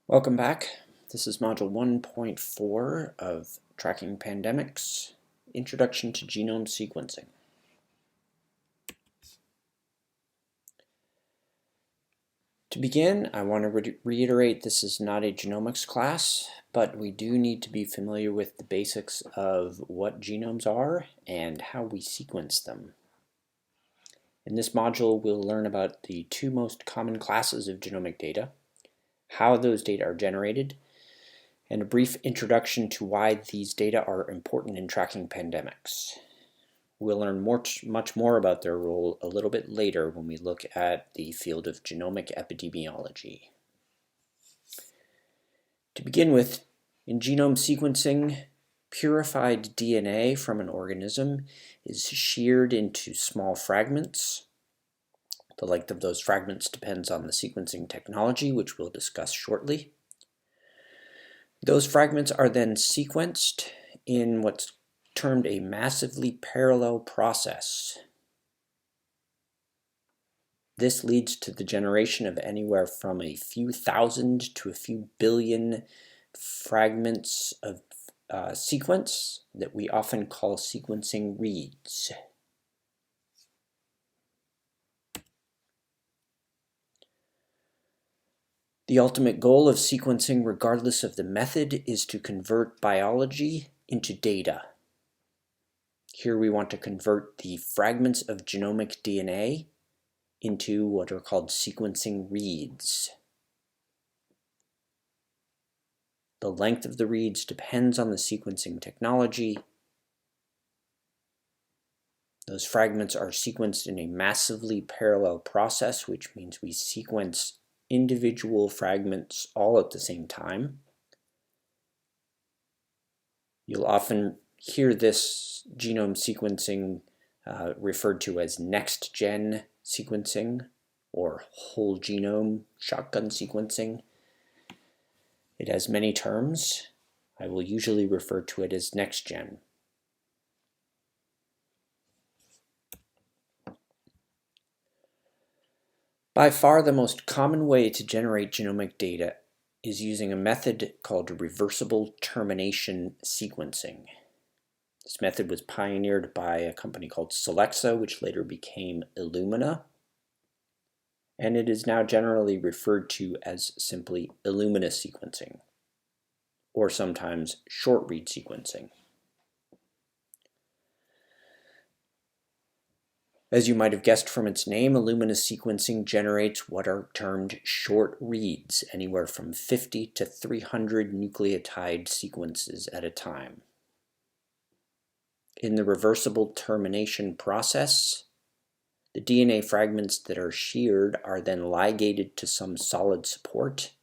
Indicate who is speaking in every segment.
Speaker 1: Welcome back. This is Module 1.4 of Tracking Pandemics, Introduction to Genome Sequencing. To begin, I want to reiterate this is not a genomics class, but we do need to be familiar with the basics of what genomes are and how we sequence them. In this module, we'll learn about the two most common classes of genomic data, how those data are generated, and a brief introduction to why these data are important in tracking pandemics. We'll learn much more about their role a little bit later when we look at the field of genomic epidemiology. To begin with, in genome sequencing, purified DNA from an organism is sheared into small fragments. The length of those fragments depends on the sequencing technology, which we'll discuss shortly. Those fragments are then sequenced in what's termed a massively parallel process. This leads to the generation of anywhere from a few thousand to a few billion fragments of sequence that we often call sequencing reads. The ultimate goal of sequencing, regardless of the method, is to convert biology into data. Here we want to convert the fragments of genomic DNA into what are called sequencing reads. The length of the reads depends on the sequencing technology. Those fragments are sequenced in a massively parallel process, which means we sequence individual fragments all at the same time. You'll often hear this genome sequencing referred to as next-gen sequencing or whole genome shotgun sequencing. It has many terms. I will usually refer to it as next-gen. By far the most common way to generate genomic data is using a method called reversible termination sequencing. This method was pioneered by a company called Solexa, which later became Illumina, and it is now generally referred to as simply Illumina sequencing, or sometimes short read sequencing. As you might have guessed from its name, Illumina sequencing generates what are termed short reads, anywhere from 50 to 300 nucleotide sequences at a time. In the reversible termination process, the DNA fragments that are sheared are then ligated to some solid support.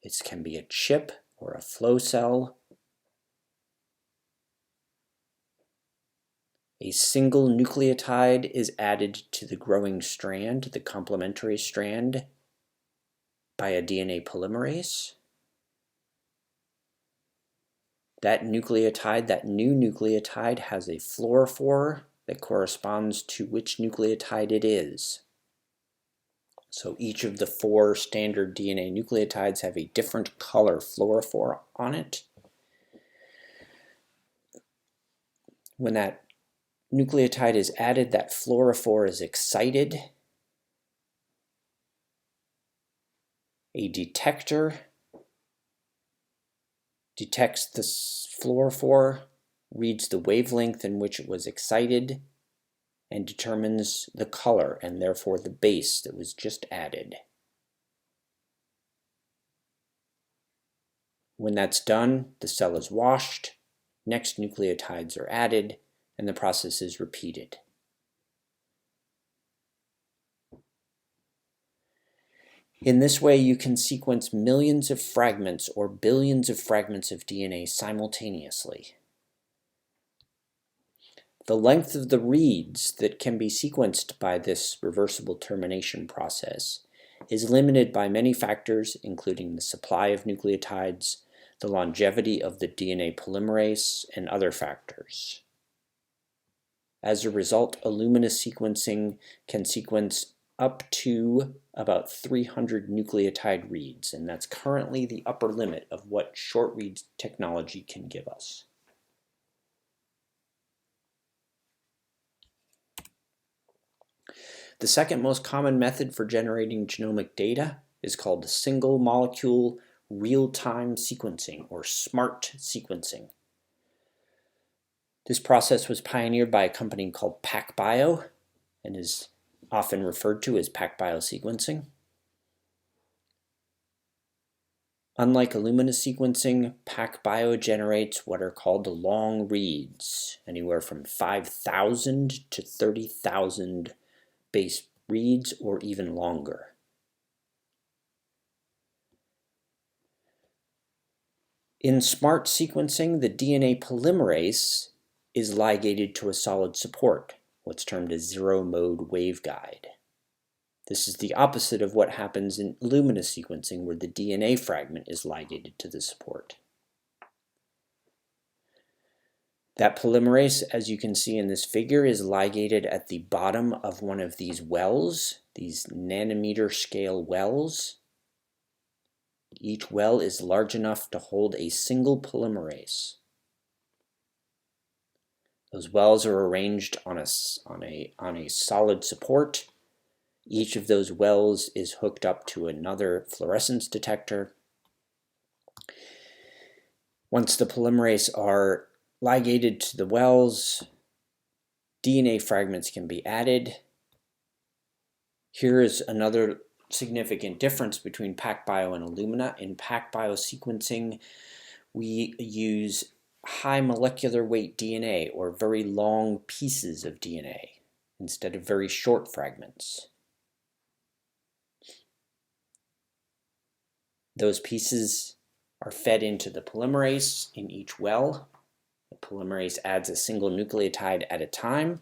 Speaker 1: It can be a chip or a flow cell. A single nucleotide is added to the growing strand, the complementary strand, by a DNA polymerase. That nucleotide, that new nucleotide, has a fluorophore that corresponds to which nucleotide it is. So each of the 4 standard DNA nucleotides have a different color fluorophore on it. When that nucleotide is added, that fluorophore is excited. A detector detects the fluorophore, reads the wavelength in which it was excited, and determines the color and therefore the base that was just added. When that's done, the cell is washed, next nucleotides are added, and the process is repeated. In this way, you can sequence millions of fragments or billions of fragments of DNA simultaneously. The length of the reads that can be sequenced by this reversible termination process is limited by many factors, including the supply of nucleotides, the longevity of the DNA polymerase, and other factors. As a result, Illumina sequencing can sequence up to about 300 nucleotide reads, and that's currently the upper limit of what short read technology can give us. The second most common method for generating genomic data is called single molecule real-time sequencing, or SMART sequencing. This process was pioneered by a company called PacBio and is often referred to as PacBio sequencing. Unlike Illumina sequencing, PacBio generates what are called long reads, anywhere from 5,000 to 30,000 base reads or even longer. In SMART sequencing, the DNA polymerase is ligated to a solid support, what's termed a zero-mode waveguide. This is the opposite of what happens in Illumina sequencing, where the DNA fragment is ligated to the support. That polymerase, as you can see in this figure, is ligated at the bottom of one of these wells, these nanometer scale wells. Each well is large enough to hold a single polymerase. Those wells are arranged on a solid support. Each of those wells is hooked up to another fluorescence detector. Once the polymerase are ligated to the wells, DNA fragments can be added. Here is another significant difference between PacBio and Illumina. In PacBio sequencing, we use high molecular weight DNA, or very long pieces of DNA, instead of very short fragments. Those pieces are fed into the polymerase in each well. The polymerase adds a single nucleotide at a time.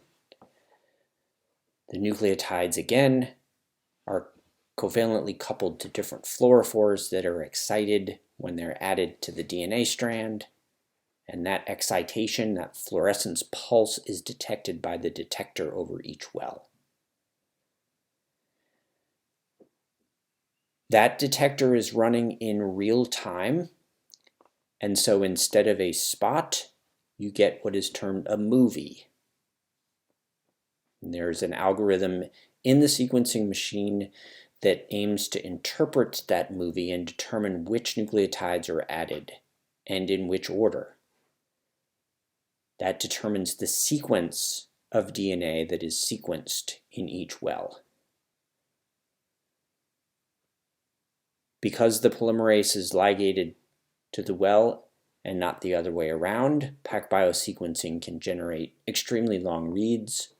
Speaker 1: The nucleotides, again, are covalently coupled to different fluorophores that are excited when they're added to the DNA strand. And that excitation, that fluorescence pulse, is detected by the detector over each well. That detector is running in real time, and so instead of a spot, you get what is termed a movie. And there's an algorithm in the sequencing machine that aims to interpret that movie and determine which nucleotides are added and in which order. That determines the sequence of DNA that is sequenced in each well. Because the polymerase is ligated to the well and not the other way around, PacBio sequencing can generate extremely long reads.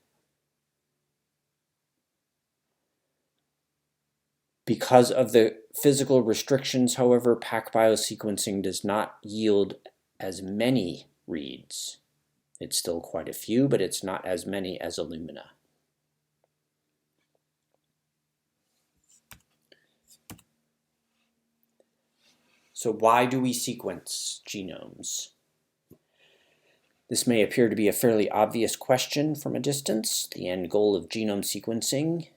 Speaker 1: Because of the physical restrictions, however, PacBio sequencing does not yield as many reads. It's still quite a few, but it's not as many as Illumina. So why do we sequence genomes? This may appear to be a fairly obvious question from a distance. The end goal of genome sequencing: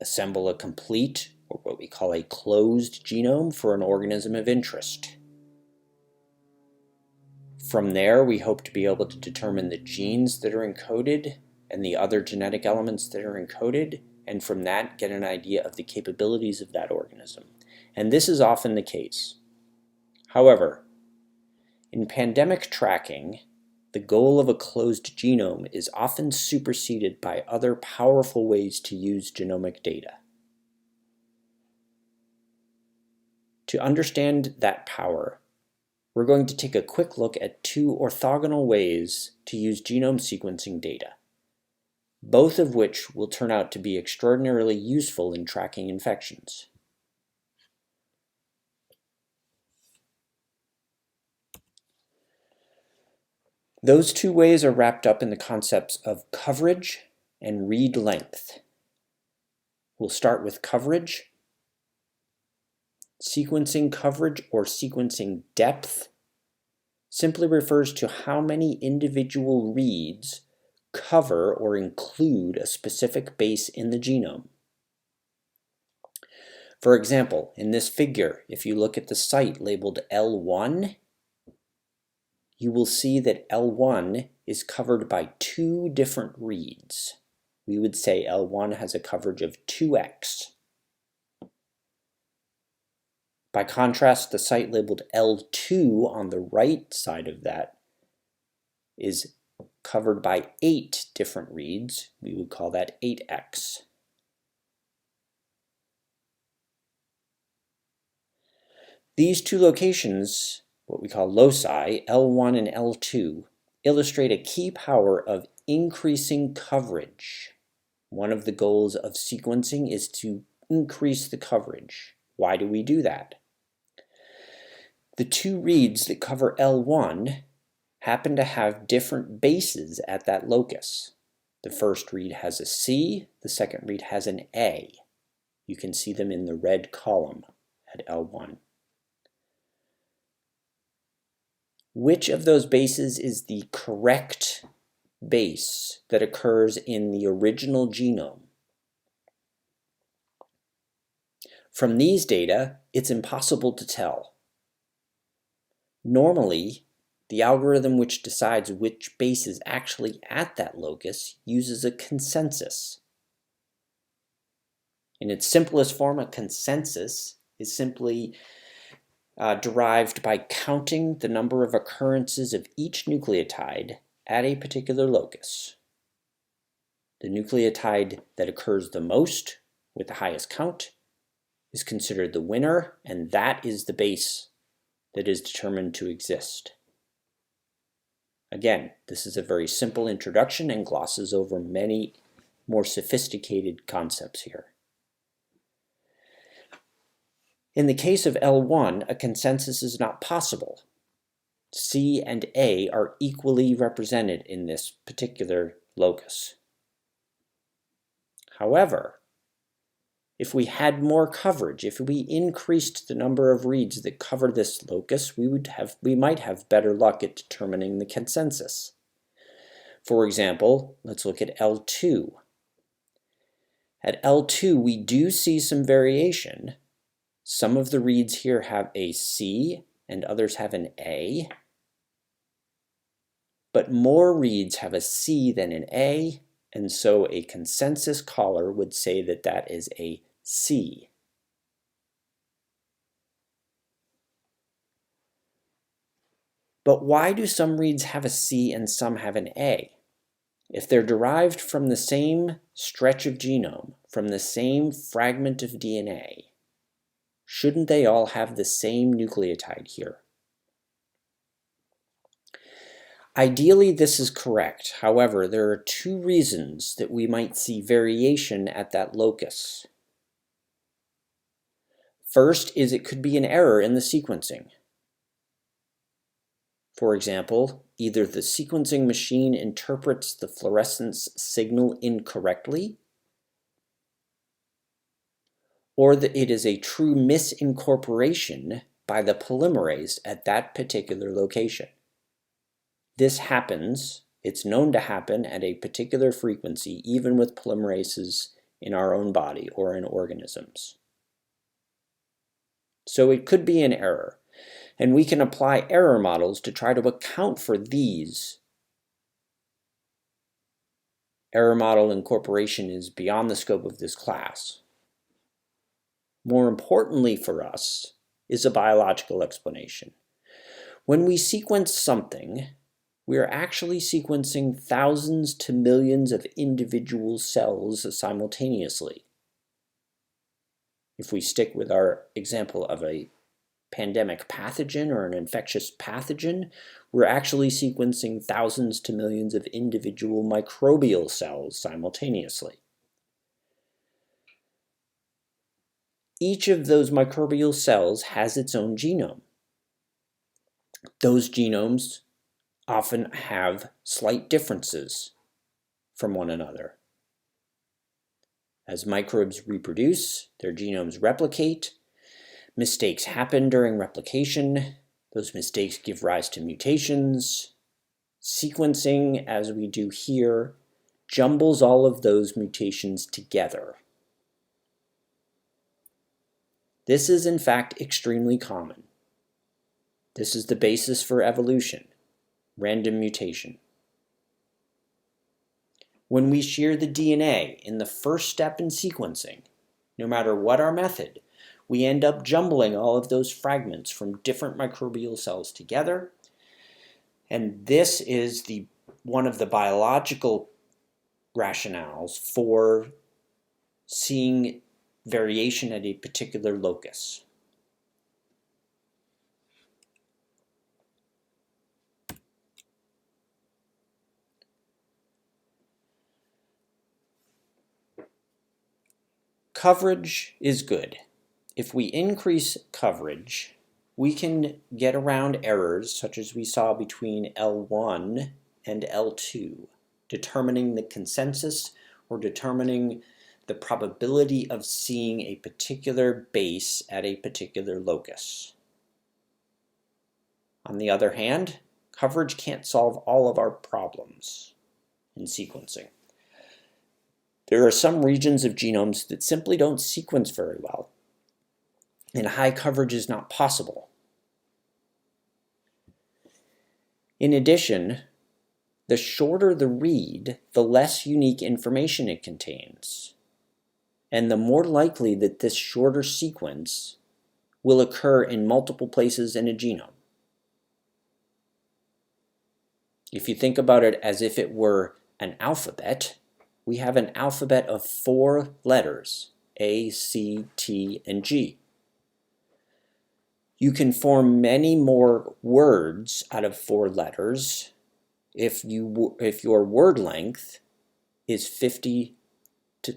Speaker 1: assemble a complete, or what we call a closed genome for an organism of interest. From there, we hope to be able to determine the genes that are encoded and the other genetic elements that are encoded, and from that get an idea of the capabilities of that organism. And this is often the case. However, in pandemic tracking, the goal of a closed genome is often superseded by other powerful ways to use genomic data. To understand that power, we're going to take a quick look at two orthogonal ways to use genome sequencing data, both of which will turn out to be extraordinarily useful in tracking infections. Those two ways are wrapped up in the concepts of coverage and read length. We'll start with coverage. Sequencing coverage, or sequencing depth, simply refers to how many individual reads cover or include a specific base in the genome. For example, in this figure, if you look at the site labeled L1, you will see that L1 is covered by two different reads. We would say L1 has a coverage of 2x. By contrast, the site labeled L2 on the right side of that is covered by 8 different reads. We would call that 8x. These two locations, what we call loci, L1 and L2, illustrate a key power of increasing coverage. One of the goals of sequencing is to increase the coverage. Why do we do that? The two reads that cover L1 happen to have different bases at that locus. The first read has a C, the second read has an A. You can see them in the red column at L1. Which of those bases is the correct base that occurs in the original genome? From these data, it's impossible to tell. Normally, the algorithm which decides which base is actually at that locus uses a consensus. In its simplest form, a consensus is simply derived by counting the number of occurrences of each nucleotide at a particular locus. The nucleotide that occurs the most, with the highest count, is considered the winner, and that is the base that is determined to exist. Again, this is a very simple introduction and glosses over many more sophisticated concepts here. In the case of L1, a consensus is not possible. C and A are equally represented in this particular locus. However, if we had more coverage, if we increased the number of reads that cover this locus, we might have better luck at determining the consensus. For example, let's look at L2. At L2, we do see some variation. Some of the reads here have a C and others have an A, but more reads have a C than an A, and so a consensus caller would say that that is a C. But why do some reads have a C and some have an A? If they're derived from the same stretch of genome, from the same fragment of DNA, shouldn't they all have the same nucleotide here? Ideally, this is correct. However, there are two reasons that we might see variation at that locus. First is it could be an error in the sequencing. For example, either the sequencing machine interprets the fluorescence signal incorrectly, or that it is a true misincorporation by the polymerase at that particular location. This happens, it's known to happen at a particular frequency, even with polymerases in our own body or in organisms. So it could be an error, and we can apply error models to try to account for these. Error model incorporation is beyond the scope of this class. More importantly for us is a biological explanation. When we sequence something, we are actually sequencing thousands to millions of individual cells simultaneously. If we stick with our example of a pandemic pathogen or an infectious pathogen, we're actually sequencing thousands to millions of individual microbial cells simultaneously. Each of those microbial cells has its own genome. Those genomes often have slight differences from one another. As microbes reproduce, their genomes replicate. Mistakes happen during replication. Those mistakes give rise to mutations. Sequencing, as we do here, jumbles all of those mutations together. This is in fact extremely common. This is the basis for evolution, random mutation. When we shear the DNA in the first step in sequencing, no matter what our method, we end up jumbling all of those fragments from different microbial cells together. And this is one of the biological rationales for seeing variation at a particular locus. Coverage is good. If we increase coverage, we can get around errors such as we saw between L1 and L2, determining the consensus or determining the probability of seeing a particular base at a particular locus. On the other hand, coverage can't solve all of our problems in sequencing. There are some regions of genomes that simply don't sequence very well, and high coverage is not possible. In addition, the shorter the read, the less unique information it contains, and the more likely that this shorter sequence will occur in multiple places in a genome. If you think about it as if it were an alphabet, we have an alphabet of 4 letters, A, C, T, and G. You can form many more words out of 4 letters if your word length is 50 to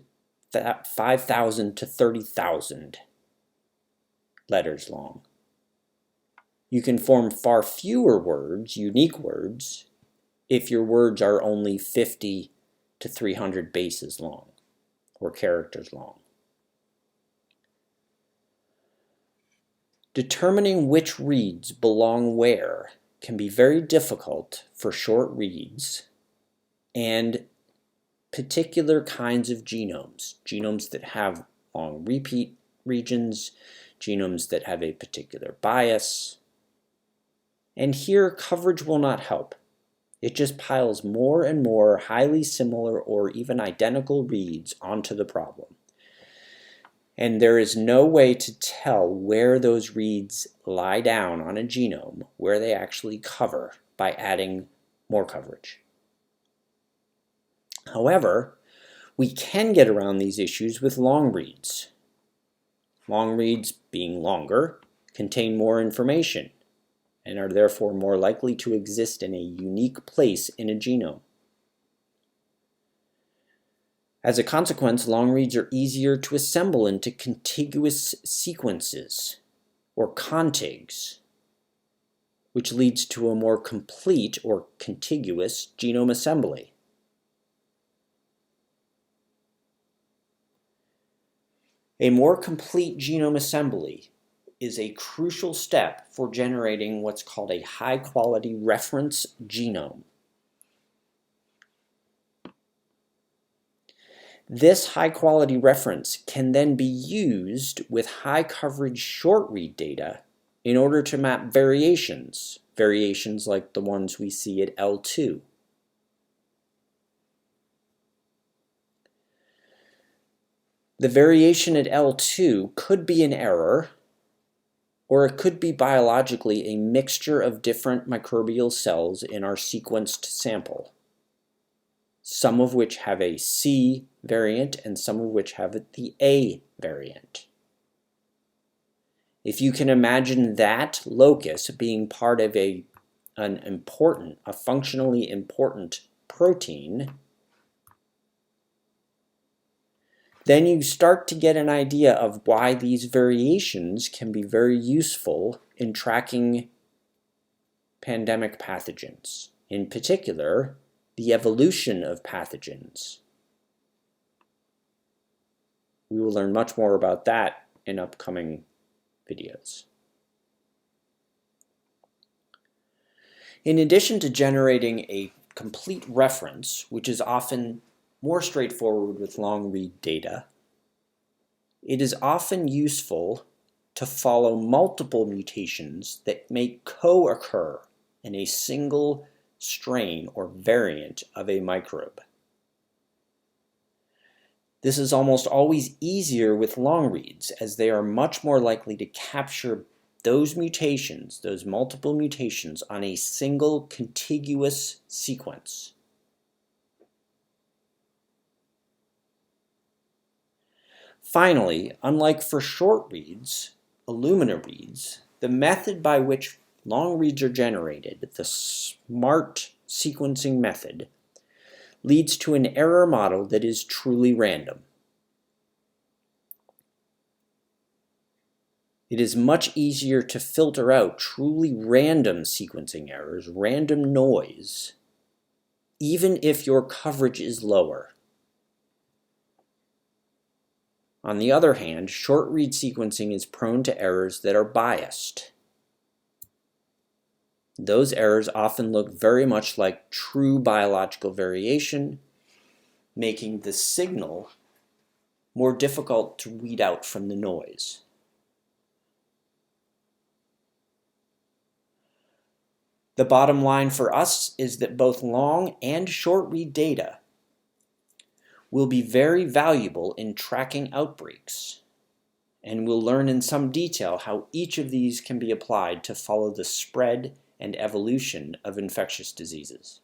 Speaker 1: 5,000 to 30,000 letters long. You can form far fewer words, unique words, if your words are only 50 to 300 bases long or characters long. Determining which reads belong where can be very difficult for short reads and particular kinds of genomes, genomes that have long repeat regions, genomes that have a particular bias. And here, coverage will not help. It just piles more and more highly similar or even identical reads onto the problem. And there is no way to tell where those reads lie down on a genome, where they actually cover, by adding more coverage. However, we can get around these issues with long reads. Long reads, being longer, contain more information and are therefore more likely to exist in a unique place in a genome. As a consequence, long reads are easier to assemble into contiguous sequences, or contigs, which leads to a more complete or contiguous genome assembly. A more complete genome assembly is a crucial step for generating what's called a high-quality reference genome. This high-quality reference can then be used with high-coverage short-read data in order to map variations like the ones we see at L2. The variation at L2 could be an error, or it could be biologically a mixture of different microbial cells in our sequenced sample, some of which have a C variant and some of which have the A variant. If you can imagine that locus being part of a functionally important protein, then you start to get an idea of why these variations can be very useful in tracking pandemic pathogens, in particular, the evolution of pathogens. We will learn much more about that in upcoming videos. In addition to generating a complete reference, which is often more straightforward with long read data, it is often useful to follow multiple mutations that may co-occur in a single strain or variant of a microbe. This is almost always easier with long reads, as they are much more likely to capture those mutations, those multiple mutations, on a single contiguous sequence. Finally, unlike for short reads, Illumina reads, the method by which long reads are generated, the SMART sequencing method, leads to an error model that is truly random. It is much easier to filter out truly random sequencing errors, random noise, even if your coverage is lower. On the other hand, short read sequencing is prone to errors that are biased. Those errors often look very much like true biological variation, making the signal more difficult to weed out from the noise. The bottom line for us is that both long and short read data will be very valuable in tracking outbreaks, and we'll learn in some detail how each of these can be applied to follow the spread and evolution of infectious diseases.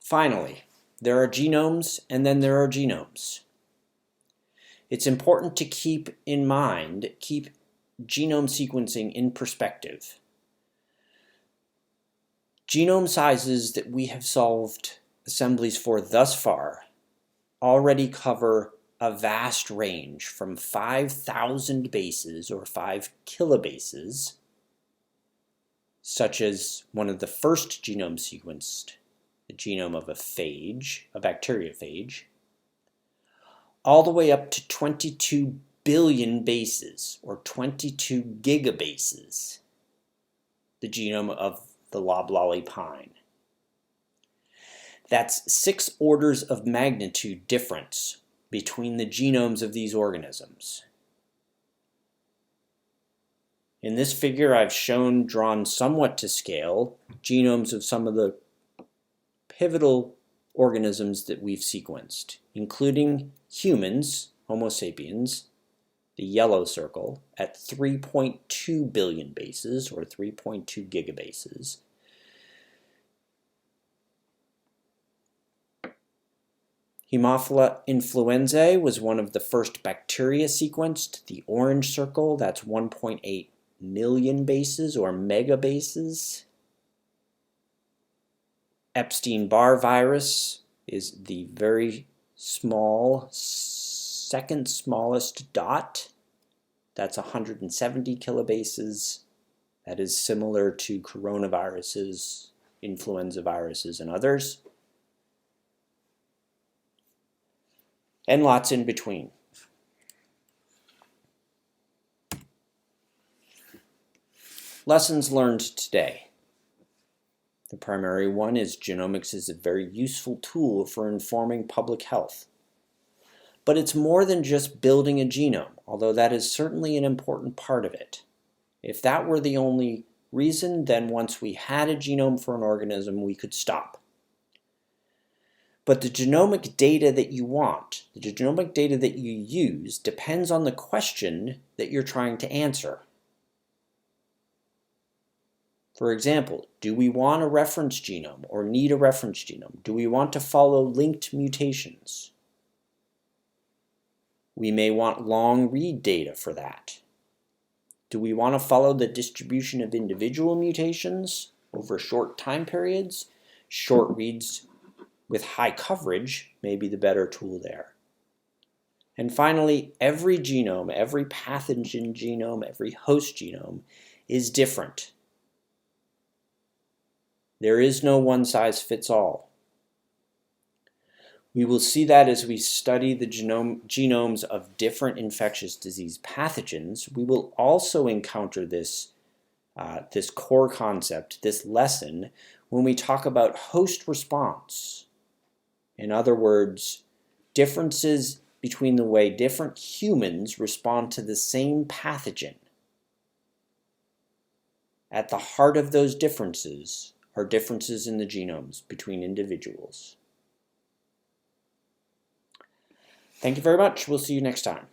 Speaker 1: Finally, there are genomes and then there are genomes. It's important to keep genome sequencing in perspective. Genome sizes that we have solved assemblies for thus far already cover a vast range from 5,000 bases or 5 kilobases, such as one of the first genomes sequenced, the genome of a phage, a bacteriophage, all the way up to 22 billion bases or 22 gigabases, the genome of the loblolly pine. That's 6 orders of magnitude difference between the genomes of these organisms. In this figure, I've drawn somewhat to scale, genomes of some of the pivotal organisms that we've sequenced, including humans, Homo sapiens, the yellow circle, at 3.2 billion bases, or 3.2 gigabases. Haemophila influenzae was one of the first bacteria sequenced, the orange circle, that's 1.8 million bases, or megabases. Epstein-Barr virus is the very small, second smallest dot. That's 170 kilobases. That is similar to coronaviruses, influenza viruses, and others. And lots in between. Lessons learned today. The primary one is genomics is a very useful tool for informing public health. But it's more than just building a genome, although that is certainly an important part of it. If that were the only reason, then once we had a genome for an organism, we could stop. But the genomic data that you want, the genomic data that you use, depends on the question that you're trying to answer. For example, do we want a reference genome or need a reference genome? Do we want to follow linked mutations? We may want long read data for that. Do we want to follow the distribution of individual mutations over short time periods? Short reads with high coverage may be the better tool there. And finally, every genome, every pathogen genome, every host genome is different. There is no one-size-fits-all. We will see that as we study the genomes of different infectious disease pathogens. We will also encounter this core concept, this lesson, when we talk about host response. In other words, differences between the way different humans respond to the same pathogen. At the heart of those differences are differences in the genomes between individuals. Thank you very much. We'll see you next time.